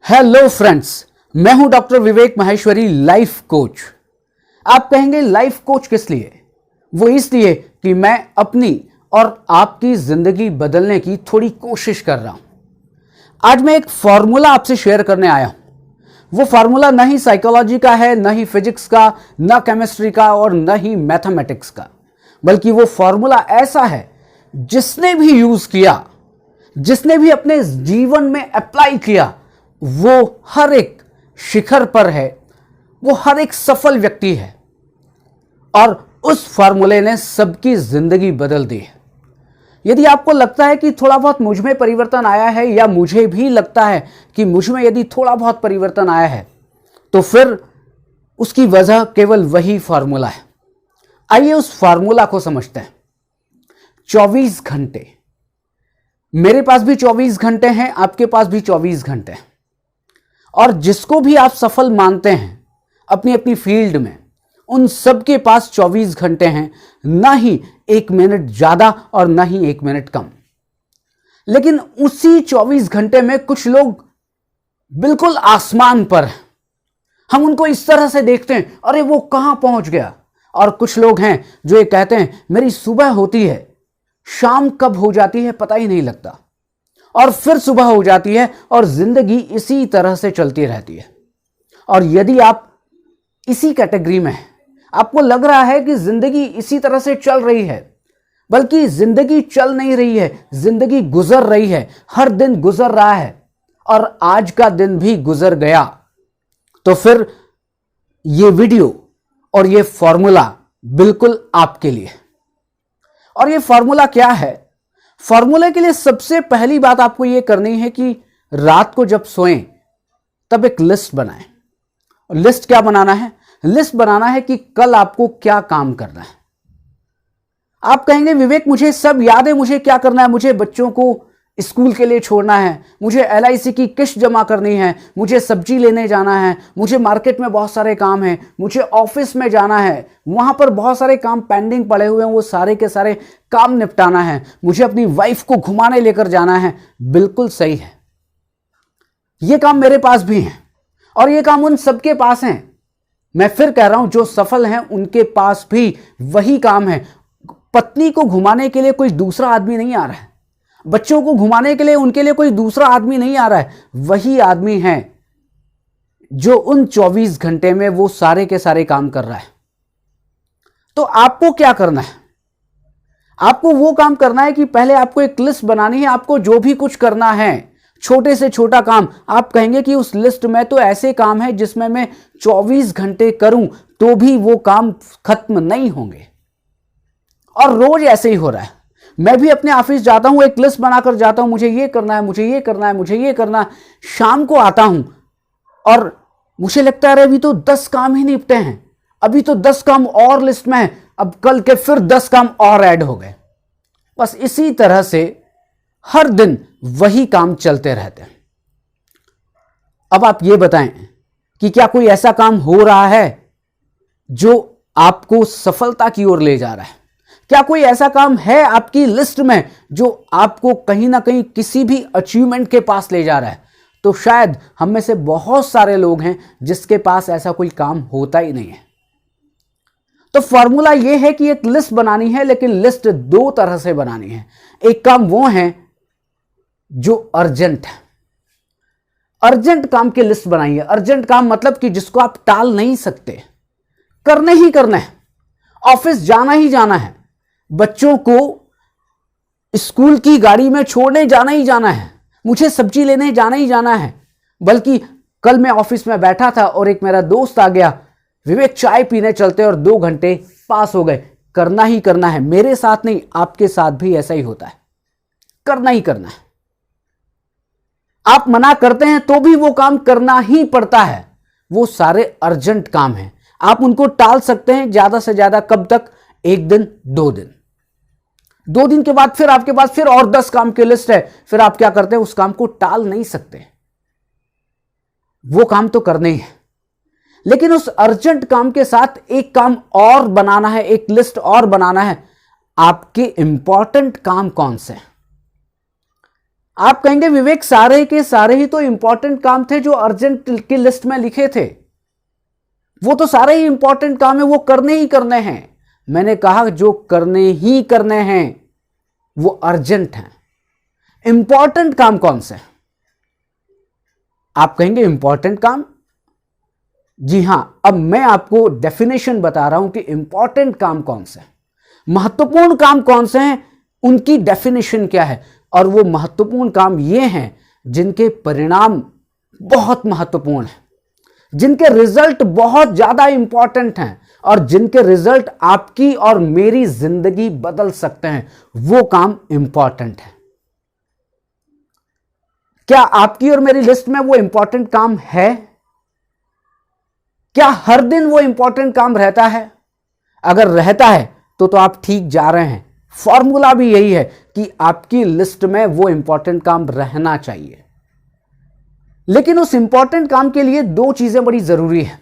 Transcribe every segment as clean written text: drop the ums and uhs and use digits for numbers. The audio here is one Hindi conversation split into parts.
हेलो फ्रेंड्स, मैं हूं डॉक्टर विवेक माहेश्वरी, लाइफ कोच। आप कहेंगे लाइफ कोच किस लिए? वो इसलिए कि मैं अपनी और आपकी जिंदगी बदलने की थोड़ी कोशिश कर रहा हूं। आज मैं एक फॉर्मूला आपसे शेयर करने आया हूं। वो फॉर्मूला न ही साइकोलॉजी का है, न ही फिजिक्स का, न केमिस्ट्री का और न ही मैथमेटिक्स का, बल्कि वो फॉर्मूला ऐसा है जिसने भी यूज किया, जिसने भी अपने जीवन में अप्लाई किया, वो हर एक शिखर पर है, वो हर एक सफल व्यक्ति है और उस फॉर्मूले ने सबकी जिंदगी बदल दी है। यदि आपको लगता है कि थोड़ा बहुत मुझ में परिवर्तन आया है, या मुझे भी लगता है कि मुझ में यदि थोड़ा बहुत परिवर्तन आया है, तो फिर उसकी वजह केवल वही फॉर्मूला है। आइए उस फॉर्मूला को समझते हैं। 24 घंटे, मेरे पास भी 24 घंटे हैं, आपके पास भी 24 घंटे हैं, और जिसको भी आप सफल मानते हैं अपनी अपनी फील्ड में, उन सबके पास 24 घंटे हैं, ना ही 1 मिनट ज्यादा और ना ही 1 मिनट कम। लेकिन उसी 24 घंटे में कुछ लोग बिल्कुल आसमान पर हैं। हम उनको इस तरह से देखते हैं, अरे वो कहां पहुंच गया। और कुछ लोग हैं जो ये कहते हैं, मेरी सुबह होती है, शाम कब हो जाती है पता ही नहीं लगता, और फिर सुबह हो जाती है और जिंदगी इसी तरह से चलती रहती है। और यदि आप इसी कैटेगरी में हैं, आपको लग रहा है कि जिंदगी इसी तरह से चल रही है, बल्कि जिंदगी चल नहीं रही है, जिंदगी गुजर रही है, हर दिन गुजर रहा है और आज का दिन भी गुजर गया, तो फिर ये वीडियो और ये फॉर्मूला बिल्कुल आपके लिए। और ये फॉर्मूला क्या है? फॉर्मूले के लिए सबसे पहली बात आपको यह करनी है कि रात को जब सोएं तब एक लिस्ट बनाएं। लिस्ट क्या बनाना है? लिस्ट बनाना है कि कल आपको क्या काम करना है। आप कहेंगे, विवेक मुझे सब याद है, मुझे क्या करना है, मुझे बच्चों को स्कूल के लिए छोड़ना है, मुझे LIC की किस्त जमा करनी है, मुझे सब्जी लेने जाना है, मुझे मार्केट में बहुत सारे काम हैं, मुझे ऑफिस में जाना है, वहां पर बहुत सारे काम पेंडिंग पड़े हुए हैं, वो सारे के सारे काम निपटाना है, मुझे अपनी वाइफ को घुमाने लेकर जाना है। बिल्कुल सही है, ये काम मेरे पास भी हैं और ये काम उन सबके पास हैं। मैं फिर कह रहा हूं, जो सफल हैं उनके पास भी वही काम है। पत्नी को घुमाने के लिए कोई दूसरा आदमी नहीं आ रहा है, बच्चों को घुमाने के लिए उनके लिए कोई दूसरा आदमी नहीं आ रहा है, वही आदमी है जो उन 24 घंटे में वो सारे के सारे काम कर रहा है। तो आपको क्या करना है? आपको वो काम करना है कि पहले आपको एक लिस्ट बनानी है। आपको जो भी कुछ करना है, छोटे से छोटा काम, आप कहेंगे कि उस लिस्ट में तो ऐसे काम है जिसमें मैं 24 घंटे करूं तो भी वो काम खत्म नहीं होंगे, और रोज ऐसे ही हो रहा है। मैं भी अपने ऑफिस जाता हूं, एक लिस्ट बनाकर जाता हूं, मुझे ये करना है, मुझे ये करना है, मुझे ये करना है। शाम को आता हूं और मुझे लगता है अभी तो 10 काम ही निपटे हैं, अभी तो 10 काम और लिस्ट में है, अब कल के फिर 10 काम और ऐड हो गए। बस इसी तरह से हर दिन वही काम चलते रहते हैं। अब आप ये बताएं कि क्या कोई ऐसा काम हो रहा है जो आपको सफलता की ओर ले जा रहा है? क्या कोई ऐसा काम है आपकी लिस्ट में जो आपको कहीं ना कहीं किसी भी अचीवमेंट के पास ले जा रहा है? तो शायद हम में से बहुत सारे लोग हैं जिसके पास ऐसा कोई काम होता ही नहीं है। तो फॉर्मूला यह है कि एक लिस्ट बनानी है, लेकिन लिस्ट 2 तरह से बनानी है। एक काम वो है जो अर्जेंट है। अर्जेंट काम की लिस्ट बनाइए। अर्जेंट काम मतलब कि जिसको आप टाल नहीं सकते, करने ही करना है, ऑफिस जाना ही जाना है, बच्चों को स्कूल की गाड़ी में छोड़ने जाना ही जाना है, मुझे सब्जी लेने जाना ही जाना है। बल्कि कल मैं ऑफिस में बैठा था और एक मेरा दोस्त आ गया, विवेक चाय पीने चलते, और 2 घंटे पास हो गए। करना ही करना है, मेरे साथ नहीं, आपके साथ भी ऐसा ही होता है, करना ही करना है। आप मना करते हैं तो भी वो काम करना ही पड़ता है। वो सारे अर्जेंट काम हैं, आप उनको टाल सकते हैं ज्यादा से ज्यादा कब तक? 1 दिन, 2 दिन। 2 दिन के बाद फिर आपके पास फिर और 10 काम की लिस्ट है, फिर आप क्या करते हैं? उस काम को टाल नहीं सकते, वो काम तो करने ही है। लेकिन उस अर्जेंट काम के साथ एक काम और बनाना है, एक लिस्ट और बनाना है। आपके इंपॉर्टेंट काम कौन से हैं? आप कहेंगे विवेक सारे के सारे ही तो इंपॉर्टेंट काम थे जो अर्जेंट की लिस्ट में लिखे थे, वो तो सारे ही इंपॉर्टेंट काम है, वो करने ही करने हैं। मैंने कहा जो करने ही करने हैं वो अर्जेंट हैं। इंपॉर्टेंट काम कौन से हैं? आप कहेंगे इंपॉर्टेंट काम, जी हां, अब मैं आपको डेफिनेशन बता रहा हूं कि इंपॉर्टेंट काम कौन से हैं, महत्वपूर्ण काम कौन से हैं, उनकी डेफिनेशन क्या है। और वो महत्वपूर्ण काम ये हैं जिनके परिणाम बहुत महत्वपूर्ण हैं, जिनके रिजल्ट बहुत ज्यादा इंपॉर्टेंट हैं और जिनके रिजल्ट आपकी और मेरी जिंदगी बदल सकते हैं, वो काम इंपॉर्टेंट है। क्या आपकी और मेरी लिस्ट में वो इंपॉर्टेंट काम है? क्या हर दिन वो इंपॉर्टेंट काम रहता है? अगर रहता है तो आप ठीक जा रहे हैं। फॉर्मूला भी यही है कि आपकी लिस्ट में वो इंपॉर्टेंट काम रहना चाहिए। लेकिन उस इंपॉर्टेंट काम के लिए दो चीजें बड़ी जरूरी है।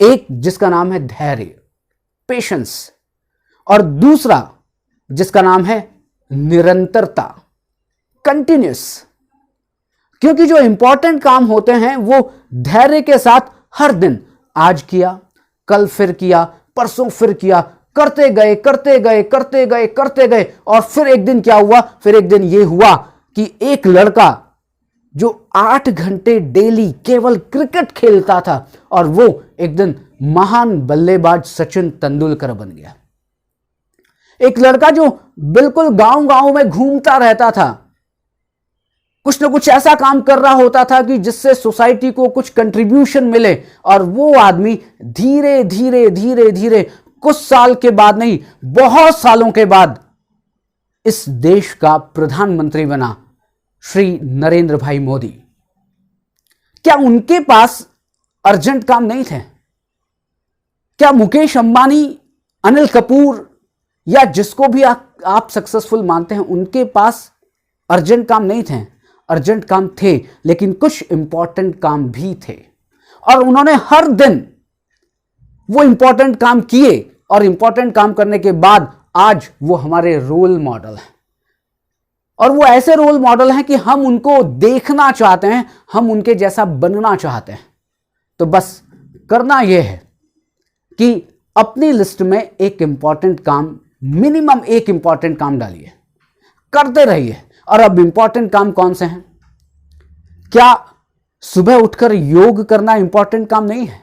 एक जिसका नाम है धैर्य, पेशेंस, और दूसरा जिसका नाम है निरंतरता, कंटिन्यूस। क्योंकि जो इंपॉर्टेंट काम होते हैं वो धैर्य के साथ हर दिन, आज किया, कल फिर किया, परसों फिर किया, करते गए करते गए करते गए करते गए। और फिर एक दिन क्या हुआ, फिर एक दिन यह हुआ कि एक लड़का जो 8 घंटे डेली केवल क्रिकेट खेलता था और वो एक दिन महान बल्लेबाज सचिन तेंदुलकर बन गया। एक लड़का जो बिल्कुल गांव गांव में घूमता रहता था, कुछ ना कुछ ऐसा काम कर रहा होता था कि जिससे सोसाइटी को कुछ कंट्रीब्यूशन मिले, और वो आदमी धीरे धीरे धीरे धीरे कुछ साल के बाद नहीं, बहुत सालों के बाद इस देश का प्रधानमंत्री बना, श्री नरेंद्र भाई मोदी। क्या उनके पास अर्जेंट काम नहीं थे? क्या मुकेश अंबानी, अनिल कपूर या जिसको भी आप सक्सेसफुल मानते हैं, उनके पास अर्जेंट काम नहीं थे? अर्जेंट काम थे, लेकिन कुछ इंपॉर्टेंट काम भी थे, और उन्होंने हर दिन वो इंपॉर्टेंट काम किए, और इंपॉर्टेंट काम करने के बाद आज वो हमारे रोल मॉडल हैं। और वो ऐसे रोल मॉडल हैं कि हम उनको देखना चाहते हैं, हम उनके जैसा बनना चाहते हैं। तो बस करना यह है कि अपनी लिस्ट में एक इंपॉर्टेंट काम, मिनिमम एक इंपॉर्टेंट काम डालिए, करते रहिए। और अब इंपॉर्टेंट काम कौन से हैं? क्या सुबह उठकर योग करना इंपॉर्टेंट काम नहीं है?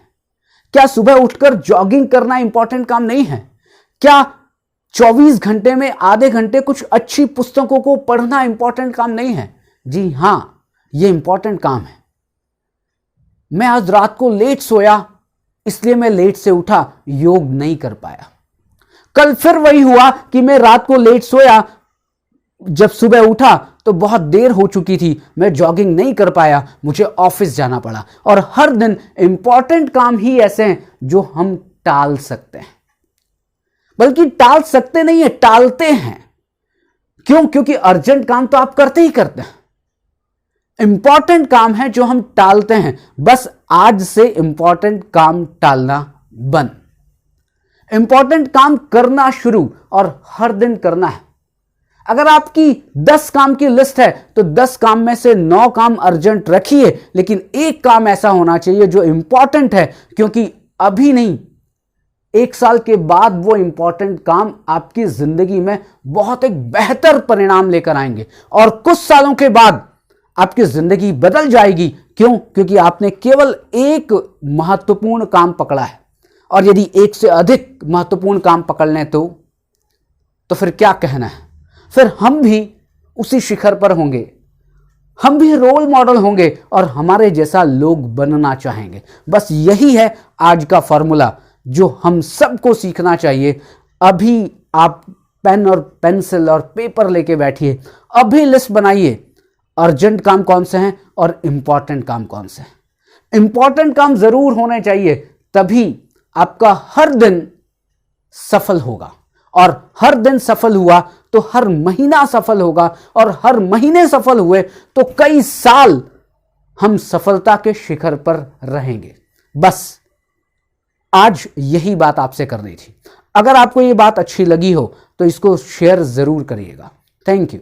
क्या सुबह उठकर जॉगिंग करना इंपॉर्टेंट काम नहीं है? क्या 24 घंटे में आधे घंटे कुछ अच्छी पुस्तकों को पढ़ना इंपॉर्टेंट काम नहीं है? जी हां, यह इंपॉर्टेंट काम है। मैं आज रात को लेट सोया, इसलिए मैं लेट से उठा, योग नहीं कर पाया। कल फिर वही हुआ कि मैं रात को लेट सोया, जब सुबह उठा तो बहुत देर हो चुकी थी, मैं जॉगिंग नहीं कर पाया, मुझे ऑफिस जाना पड़ा। और हर दिन इंपॉर्टेंट काम ही ऐसे हैं जो हम टाल सकते हैं, बल्कि टाल सकते नहीं है, टालते हैं। क्यों? क्योंकि अर्जेंट काम तो आप करते ही करते हैं, इंपॉर्टेंट काम है जो हम टालते हैं। बस आज से इंपॉर्टेंट काम टालना बंद, इंपॉर्टेंट काम करना शुरू, और हर दिन करना है। अगर आपकी 10 काम की लिस्ट है तो 10 काम में से 9 काम अर्जेंट रखिए, लेकिन एक काम ऐसा होना चाहिए जो इंपॉर्टेंट है, क्योंकि अभी नहीं, 1 साल के बाद वो इंपॉर्टेंट काम आपकी जिंदगी में बहुत एक बेहतर परिणाम लेकर आएंगे, और कुछ सालों के बाद आपकी जिंदगी बदल जाएगी। क्यों? क्योंकि आपने केवल एक महत्वपूर्ण काम पकड़ा है, और यदि एक से अधिक महत्वपूर्ण काम पकड़ लें तो फिर क्या कहना है? फिर हम भी उसी शिखर पर होंगे, हम भी रोल मॉडल होंगे और हमारे जैसा लोग बनना चाहेंगे। बस यही है आज का फॉर्मूला जो हम सबको सीखना चाहिए। अभी आप पेन और पेंसिल और पेपर लेके बैठिए, अभी लिस्ट बनाइए, अर्जेंट काम कौन से हैं और इंपॉर्टेंट काम कौन से हैं। इंपॉर्टेंट काम जरूर होने चाहिए, तभी आपका हर दिन सफल होगा, और हर दिन सफल हुआ तो हर महीना सफल होगा, और हर महीने सफल हुए तो कई साल हम सफलता के शिखर पर रहेंगे। बस आज यही बात आपसे करनी थी। अगर आपको ये बात अच्छी लगी हो तो इसको शेयर जरूर करिएगा। Thank you.